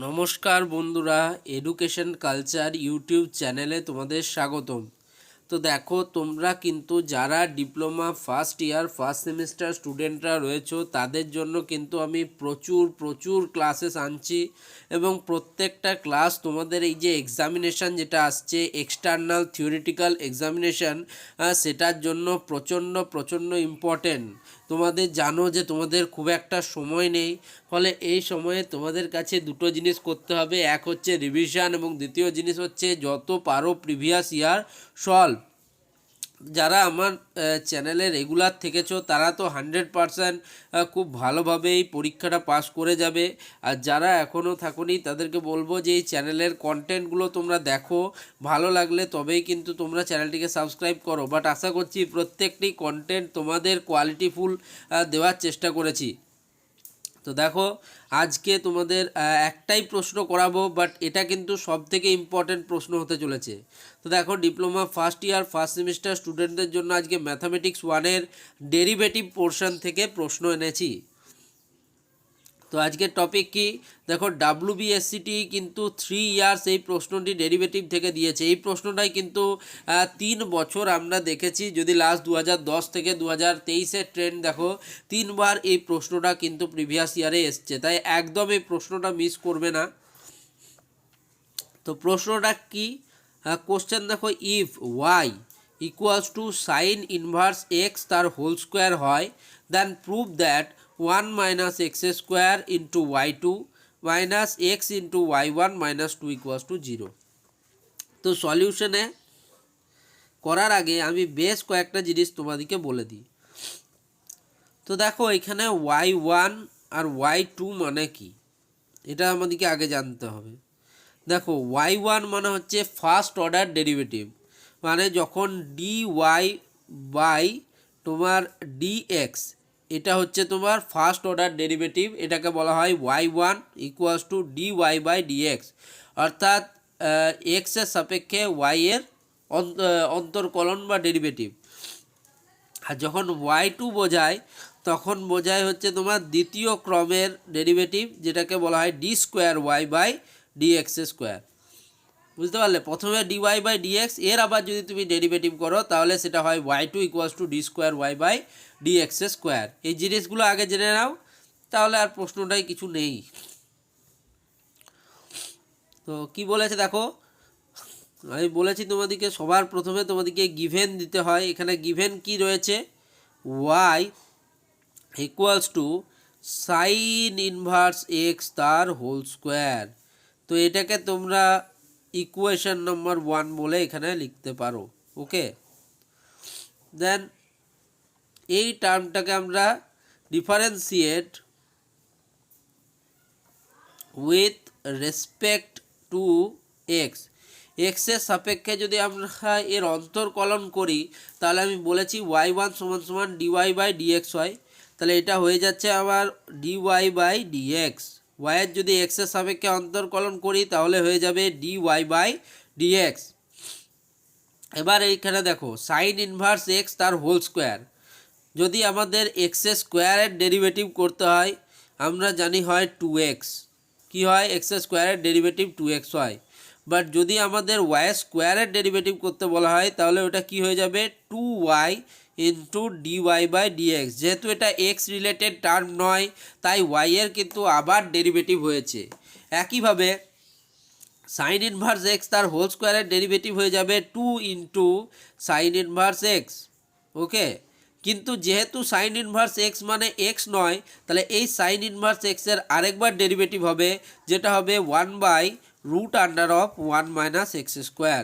নমস্কার বন্ধুরা, education culture YouTube চ্যানেলে তোমাদের স্বাগতম। তো দেখো, তোমরা কিন্তু যারা diploma first year first semester স্টুডেন্টরা রয়েছো তাদের জন্য কিন্তু আমি প্রচুর ক্লাসেস আনছি এবং প্রত্যেকটা ক্লাস তোমাদের এই যে এক্সামিনেশান যেটা আসছে এক্সটার্নাল থিওরিটিক্যাল এক্সামিনেশান, সেটার জন্য প্রচণ্ড ইম্পর্টেন্ট। তোমাদের জানো যে তোমাদের খুব একটা সময় নেই, ফলে এই সময়ে তোমাদের কাছে দুটো জিনিস করতে হবে। এক হচ্ছে রিভিশন এবং দ্বিতীয় জিনিস হচ্ছে যত পারো প্রিভিয়াস ইয়ার সলভ। যারা আমার চ্যানেলে রেগুলার থেকেছো তারা তো 100% খুব ভালোভাবে এই পরীক্ষাটা পাস করে যাবে। আর যারা এখনও থাকোনি তাদেরকে বলবো যে এই চ্যানেলের কন্টেন্টগুলো তোমরা দেখো, ভালো লাগলে তবেই কিন্তু তোমরা চ্যানেলটিকে সাবস্ক্রাইব করো। বাট আশা করছি প্রত্যেকটি কন্টেন্ট তোমাদের কোয়ালিটিফুল দেওয়ার চেষ্টা করেছি। তো দেখো, আজকে তোমাদের একটাই প্রশ্ন করাবো, বাট এটা কিন্তু সবথেকে ইম্পর্ট্যান্ট প্রশ্ন হতে চলেছে। তো দেখো, diploma first year first semester স্টুডেন্টদের জন্য আজকে ম্যাথামেটিক্স 1-এর ডেরিভেটিভ পোর্শন থেকে প্রশ্ন এনেছি। তো আজকের টপিক কি দেখো, ডাব্লিউবিএসসিটি কিন্তু 3 ইয়ার্স এই প্রশ্নটি ডেরিভেটিভ থেকে দিয়েছে। এই প্রশ্নটাই কিন্তু 3 বছর আমরা দেখেছি। যদি লাস্ট 2010 থেকে 2023-এর ট্রেন্ড দেখো, 3বার এই প্রশ্নটা কিন্তু প্রিভিয়াস ইয়ারে এসছে, তাই একদম এই প্রশ্নটা মিস করবে না। তো প্রশ্নটা কি, কোশ্চেন দেখো, if y equals to sign inverse x তার হোল স্কোয়ার হয়, then prove that 1 minus x square into y two minus x into y one minus two equals to 0। তো সলিউশনে করার আগে আমি বেশ কয়েকটা জিনিস তোমাদেরকে বলে দিই। তো দেখো, এখানে ওয়াই ওয়ান আর ওয়াই টু মানে কি, এটা আমাদেরকে আগে জানতে হবে। দেখো, ওয়াই ওয়ান মানে হচ্ছে ফার্স্ট অর্ডার ডেরিভেটিভ, মানে যখন ডি ওয়াই বাই তোমার ডি এক্স, এটা হচ্ছে তোমার ফার্স্ট অর্ডার ডেরিভেটিভ, এটাকে বলা হয় Y one equals to D Y by D X, অর্থাৎ এক্সের সাপেক্ষে ওয়াইয়ের অন্তর্কলন বা ডেরিভেটিভ। আর যখন ওয়াই টু বোঝায় তখন বোঝায় হচ্ছে তোমার দ্বিতীয় ক্রমের ডেরিভেটিভ, যেটাকে বলা হয় D square Y by D X square. বুঝতে পারলে, প্রথমে D Y by D X, এর আবার যদি তুমি ডেরিভেটিভ করো তাহলে সেটা হয় Y two equals to D square Y by D X square. এই জিনিসগুলো আগে জেনে নাও, তাহলে আর প্রশ্নটাই কিছু নেই। তো কি বলেছে দেখো, আমি বলেছি তোমাদেরকে সবার প্রথমে তোমাদেরকে গিভেন দিতে হয়। এখানে গিভেন কি রয়েছে, Y equals to sign inverse x তার হোল স্কোয়ার। তো এটাকে তোমরা ইকুয়েশন নম্বর 1 বলে এখানে লিখতে পারো। ওকে, দেন এই টার্মটাকে আমরা differentiate with respect to x. এক্সের সাপেক্ষে যদি আমরা এর অন্তর্কলন করি তাহলে আমি বলেছি ওয়াই ওয়ান সমান সমান ডিওয়াই বাই ডিএক্স হয়। তাহলে এটা হয়ে যাচ্ছে আবার ডিওয়াই বাই ডিএক্স। ওয়াইয়ের যদি এক্সের সাপেক্ষে অন্তর্কলন করি তাহলে হয়ে যাবে ডিওয়াই বাই ডিএক্স। এবার এইখানে দেখো, সাইন ইনভার্স এক্স তার হোল স্কোয়ার, যদি আমাদের এক্সের স্কোয়ারের ডেরিভেটিভ করতে হয় আমরা জানি হয় 2x। কি হয়, এক্স স্কোয়ারের ডেরিভেটিভ 2x হয়। বাট যদি আমাদের ওয়াই স্কোয়ারের ডেরিভেটিভ করতে বলা হয় তাহলে ওটা কি হয়ে যাবে 2y into dy by dx. যেহেতু এটা এক্স রিলেটেড টার্ম নয় তাই ওয়াইয়ের কিন্তু আবার ডেরিভেটিভ হয়েছে। একইভাবে সাইন ইনভার্স এক্স তার হোল স্কোয়ারের ডেরিভেটিভ হয়ে যাবে 2 ইন্টু সাইন ইনভার্স এক্স। ওকে, কিন্তু যেহেতু সাইন ইনভার্স এক্স মানে এক্স নয়, তাহলে এই সাইন ইনভার্স এক্সের আরেকবার ডেরিভেটিভ হবে, যেটা হবে 1 by root under of 1 minus x square.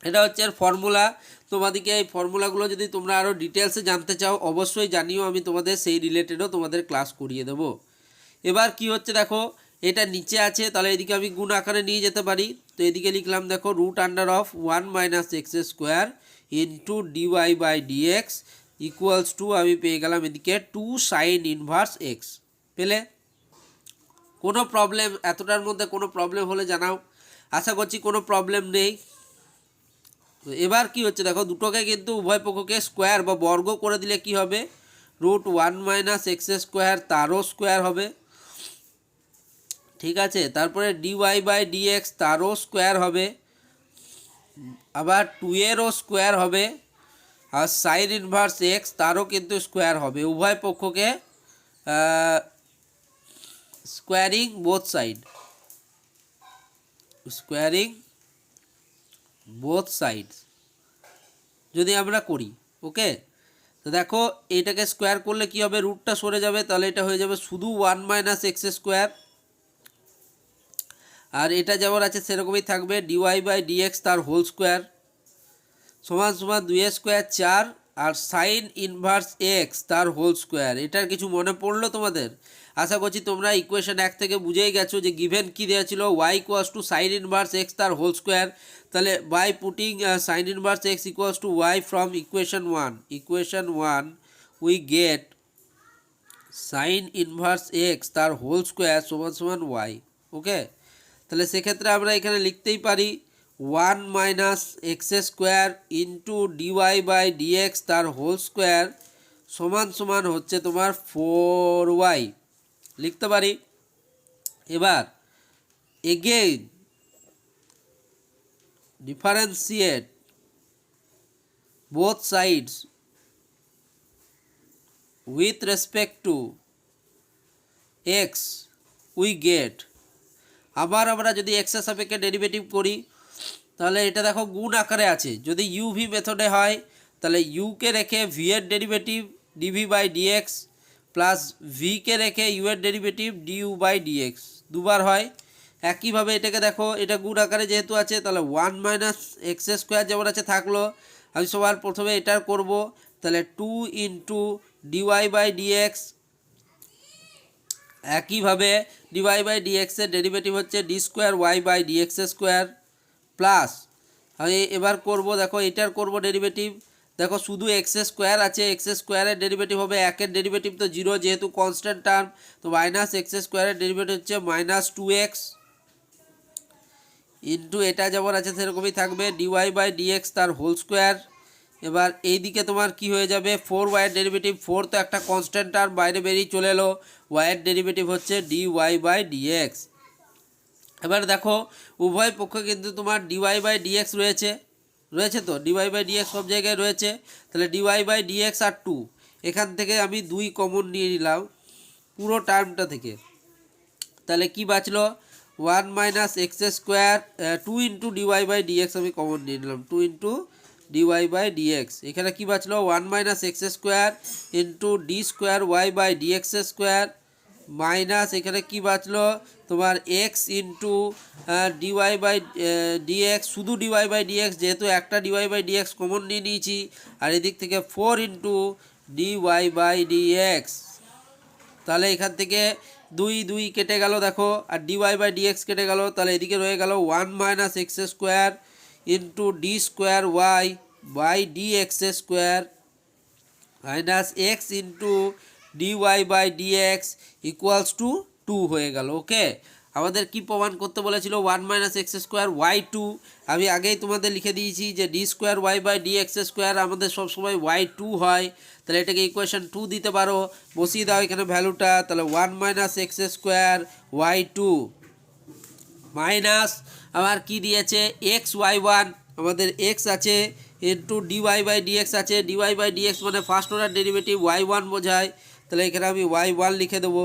এটা হচ্ছে এর ফর্মুলা। তোমাদেরকে এই ফর্মুলাগুলো যদি তোমরা আরও ডিটেলসে জানতে চাও অবশ্যই জানিও, আমি তোমাদের সেই রিলেটেডও তোমাদের ক্লাস করিয়ে দেবো। এবার কি হচ্ছে দেখো, এটা নিচে আছে তাহলে এদিকে আমি গুণ আকারে নিয়ে যেতে পারি। তো এদিকে লিখলাম দেখো root under of 1 minus x square into dy by dx equals to আমি পেয়ে গেলাম এদিকে 2 সাইন ইনভার্স এক্স। পেলে? কোনো প্রবলেম, এতটার মধ্যে কোনো প্রবলেম হলে জানাও, আশা করছি কোনো প্রবলেম নেই। তো এবার কি হচ্ছে দেখো, দুটোকে কিন্তু উভয় পক্ষকে স্কোয়ার বা বর্গ করে দিলে কি হবে, রুট 1 মাইনাস এক্স স্কোয়ার তারও স্কোয়ার হবে। ঠিক আছে। তারপরে ডিওয়াই বাই ডিএক্স তারও স্কোয়ার হবে, আবার 2 এরও স্কোয়ার হবে, আর সাইন ইনভার্স এক্স তারও কিন্তু স্কোয়ার হবে। উভয় পক্ষকে squaring both side, squaring both sides যদি আমরা করি। ওকে, তো দেখো এইটাকে স্কোয়ার করলে কি হবে, রুটটা সরে যাবে, তাহলে এটা হয়ে যাবে শুধু 1 মাইনাস এক্স স্কোয়ার। আর এটা যেমন আছে সেরকমই থাকবে, ডিওয়াই বাই ডিএক্স তার হোল স্কোয়ার সমান সমান 2 স্কোয়ার 4, আর সাইন ইনভার্স এক্স তার হোল স্কোয়ার। এটার কিছু মনে পড়লো তোমাদের? আশা করছি তোমরা ইকুয়েশন 1 থেকে বুঝেই গেছো যে গিভেন কী দেওয়া ছিল, Y equals to sign inverse x তার হোল স্কোয়ার। তাহলে by putting sine inverse X equals to Y from equation 1 we get sine inverse x তার হোল স্কোয়ার সমান সমান ওয়াই। ওকে, তাহলে সেক্ষেত্রে আমরা এখানে লিখতেই পারি 1 minus x square into dy by dx তার হোল স্কোয়ার সমান সমান হচ্ছে তোমার 4y লিখতে পারি। এবার again differentiate both sides with respect to X we get, আবার আমরা যদি এক্সের সাপেক্ষে ডেরিভেটিভ করি তাহলে এটা দেখো গুণ আকারে আছে। যদি ইউভি মেথডে হয় তাহলে ইউকে রেখে ভি এর derivative D V by D X plus ভিকে রেখে ইউ এর ডেরিভেটিভ ডিইউ বাই ডিএক্স দুবার হয়। একইভাবে এটাকে দেখো, এটা গুণ আকারে যেহেতু আছে তাহলে 1 মাইনাস এক্স স্কোয়ার যেমন আছে থাকলো, আমি সবার প্রথমে এটার করব, তাহলে 2 ইন্টু ডিওয়াই বাই ডিএক্স, একইভাবে ডিওয়াই বাই ডিএক্সের ডেরিভেটিভ হচ্ছে d square Y by dx square plus, আমি এবার করব দেখো এটার করব ডেরিভেটিভ, দেখো শুধু এক্স স্কোয়ার আছে, এক্স স্কোয়ারের ডেরিভেটিভ হবে, একের ডেরিভেটিভ তো 0 যেহেতু কনস্ট্যান্ট টার্ম, তো মাইনাস এক্স স্কোয়ারের ডেরিভেটিভ হচ্ছে মাইনাস 2x ইন্টু এটা যেমন আছে সেরকমই থাকবে ডিওয়াই বাই ডিএক্স তার হোল স্কোয়ার। এবার এই দিকে তোমার কি হয়ে যাবে, 4y-এর ডেরিভেটিভ, 4 তো একটা কনস্ট্যান্ট টার্ম বাইরে বেরিয়ে চলে এলো, y-এর ডেরিভেটিভ হচ্ছে ডিওয়াই বাই ডিএক্স। এবার দেখো উভয় পক্ষে কিন্তু তোমার ডিওয়াই বাই ডিএক্স রয়েছে তো, ডিওয়াই বাই ডিএক্স সব জায়গায় রয়েছে, তাহলে ডিওয়াই বাই ডিএক্স আর 2, এখান থেকে আমি 2 কমন নিয়ে নিলাম পুরো টার্মটা থেকে, তাহলে কি বাঁচলো 1 minus x square 2 into dy by D X আমি কমন নিয়ে নিলাম, 2 ইন্টু ডিওয়াই বাই ডিএক্স, এখানে কি বাঁচলো 1 minus x square into d square Y by dx square minus এখানে কি বাঁচলো তোমার x into dy by dx, শুধু ডিওয়াই বাই ডিএক্স যেহেতু একটা ডিওয়াই বাই ডিএক্স কমন নিয়ে নিয়েছি, আর এদিক থেকে 4 ইন্টু ডিওয়াই বাই ডিএক্স, তাহলে এখান থেকে 2 কেটে গেল দেখো, আর ডিওয়াই বাই ডিএক্স কেটে গেল, তাহলে এদিকে রয়ে গেল 1 minus x square into d square Y by dx square minus x into dy by dx equals to 2 হয়ে গেল। ওকে, আমাদের কি প্রমাণ করতে বলেছিল 1 মাইনাস এক্স স্কোয়ার ওয়াই 2, আমি আগেই তোমাদের লিখে দিয়েছি যে d square Y by dx square আমাদের সবসময় ওয়াই 2 হয়, তাহলে এটাকে ইকুয়েশন 2 দিতে পারো, বসিয়ে দাও এখানে ভ্যালুটা, তাহলে 1 minus x square y 2 minus আমার কি দিয়েছে এক্স ওয়াই 1, আমাদের এক্স আছে ইন্টু ডিওয়াই বাই ডিএক্স আছে, ডিওয়াই বাই ডিএক্স মানে ফার্স্ট অর্ডার ডেরিভেটিভ ওয়াই 1 বোঝায়, তাহলে এখানে আমি ওয়াই 1 লিখে দেবো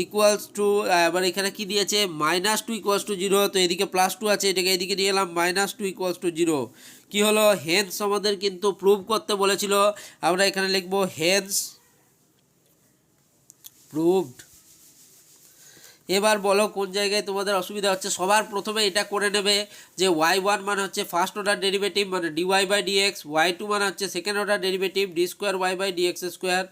ইকুয়ালস টু, এবার এখানে কি দিয়েছে মাইনাস 2 ইকুয়ালস টু 0, তো এদিকে প্লাস 2 আছে, এটাকে এদিকে নিয়ে এলাম মাইনাস 2 ইকুয়ালস টু 0। কী হলো, হেন্স আমাদের কিন্তু প্রুভ করতে বলেছিল, আমরা এখানে লিখবো হেন্স প্রুভড। এবার বলো কোন জায়গায় তোমাদের অসুবিধা হচ্ছে, সবার প্রথমে এটা করে নেবে যে y1 মানে হচ্ছে ফার্স্ট অর্ডার ডেরিভেটিভ মানে ডিওয়াই বাই ডিএক্স, y2 মানে হচ্ছে second order derivative d square Y by dx square.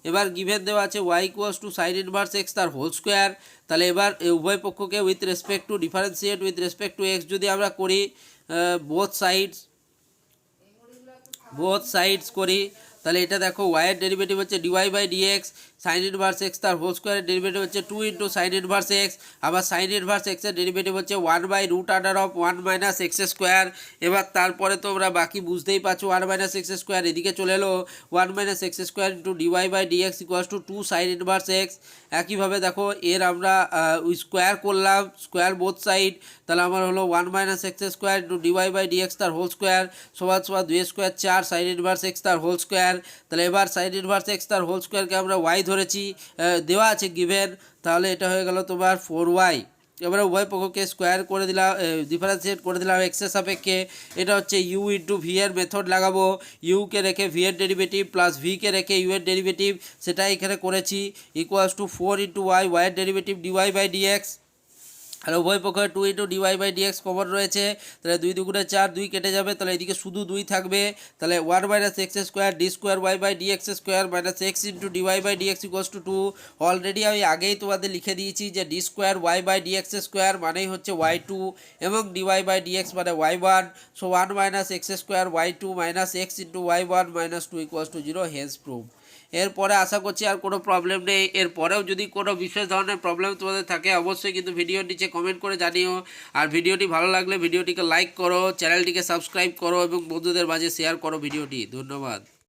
এবার গিভেন দেওয়া আছে y equals to sign inverse x তার হোল স্কোয়ার, তাহলে এবার উভয় পক্ষকে with respect to differentiate with respect to x যদি আমরা করি বোথ সাইডস করি, তাহলে এটা দেখো ওয়াইয়ের ডেরিভেটিভ হচ্ছে dy by dx, sine inverse x তার হোল স্কোয়ারের ডেরিভেটিভ হচ্ছে 2 ইন্টু সাইন ইনভার্স এক্স, আবার সাইন ইনভার্স এক্সের ডেরিভেটিভ হচ্ছে 1 by root under of 1 minus x square. এবার তারপরে তোমরা বাকি বুঝতেই পারছো 1 মাইনাস এক্স স্কোয়ার এদিকে চলে এলো 1 minus x square into dy by dx equals to 2 sine inverse x. একইভাবে দেখো এর আমরা স্কোয়ার করলাম, স্কোয়ার বোথ সাইড, তাহলে আমার হলো 1 minus x square into dy by dx তার হোল স্কোয়ার সমান সমান 2 স্কোয়ার 4 সাইন ইনভার্স এক্স তার হোল স্কোয়ার। তাহলে এবার সাইন ইনভার্স এক্স তার হোল স্কোয়ারকে আমরা ওয়াই ধরেছি, দেওয়া আছে গিভেন, তাহলে এটা হয়ে গেল তোমার 4y। এবারে উভয় পক্ষকে স্কোয়ার করে দিলাম, ডিফারেন্সিয়েট করে দিলাম এক্সের সাপেক্ষে। এটা হচ্ছে ইউ ইন্টু ভি এর মেথড লাগাবো, ইউকে রেখে ভি এর ডেরিভেটিভ প্লাস ভিকে রেখে ইউ এর ডেরিভেটিভ, সেটাই এখানে করেছি, ইকুয়ালস টু 4 ইন্টু ওয়াই, ওয়াইয়ের ডেরিভেটিভ ডিওয়াই বাই ডিএক্স। আর উভয় পক্ষে 2 into dy by dx common রয়েছে, তাহলে 2 দুগুণে 4, 2 কেটে যাবে, তাহলে এদিকে শুধু 2 থাকবে। তাহলে 1 minus x square d square Y by dx square minus x into dy by dx equals to 2। Already আমি আগেই তোমাদের লিখে দিয়েছি যে d square Y by dx square মানেই হচ্ছে y2 এবং ডিওয়াই বাই ডিএক্স মানে y1। So 1 minus x square y2 minus x into y1 minus 2 equals to 0, hence prove. এরপরে আশা করছি আর কোনো প্রবলেম নেই। এরপরেও যদি কোনো বিশেষ ধরনের প্রবলেম তোমাদের থাকে অবশ্যই কিন্তু ভিডিওর নিচে কমেন্ট করে জানিও। আর ভিডিওটি ভালো লাগলে ভিডিওটিকে লাইক করো, চ্যানেলটিকে সাবস্ক্রাইব করো এবং বন্ধুদের মাঝে শেয়ার করো ভিডিওটি। ধন্যবাদ।